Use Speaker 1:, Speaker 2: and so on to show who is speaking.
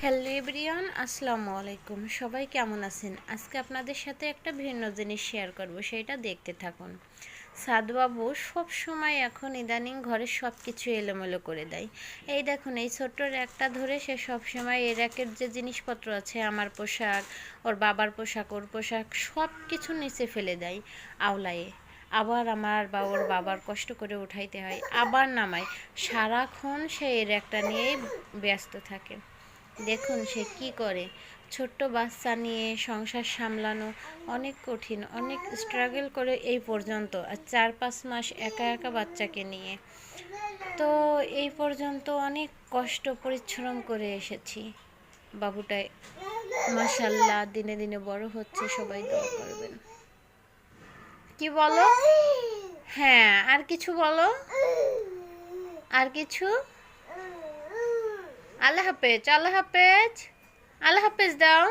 Speaker 1: Hello everyone, আসসালামু আলাইকুম। সবাই কেমন আছেন? আজকে আপনাদের সাথে একটা ভিন্ন জিনিস শেয়ার করব, সেটা দেখতে থাকুন। সাদবাবু সব সময় এখন ইদানিং ঘরের সব কিছু এলোমেলো করে দেয়। এই দেখুন, এই ছোট্ট র্যাকটা ধরে সে সব সময় এই র্যাকের যে জিনিসপত্র আছে, আমার পোশাক, ওর বাবার পোশাক, ওর পোশাক, সব কিছু নিচে ফেলে দেয় আওলায়ে। আবার আমার বা ওর বাবার কষ্ট করে উঠাইতে হয়, আবার নামায়। সারাক্ষণ সে এই র্যাকটা নিয়েই ব্যস্ত থাকে। দেখুন সে কি করে। ছোট্ট বাচ্চা নিয়ে সংসার সামলানো অনেক কঠিন, অনেক স্ট্রাগল করে এই পর্যন্ত, আর 4-5 মাস একা একা বাচ্চাকে নিয়ে। তো এই পর্যন্ত অনেক কষ্ট পরিশ্রম করে এসেছি। বাবুটাই মাশাল্লাহ দিনে দিনে বড় হচ্ছে, সবাই দোয়া করবেন। কি বলো? হ্যাঁ, আর কিছু বলো, আর কিছু। আল্লাহ হাফেজ, আল্লাহ হাফেজ, আল্লাহ হাফেজ দাও।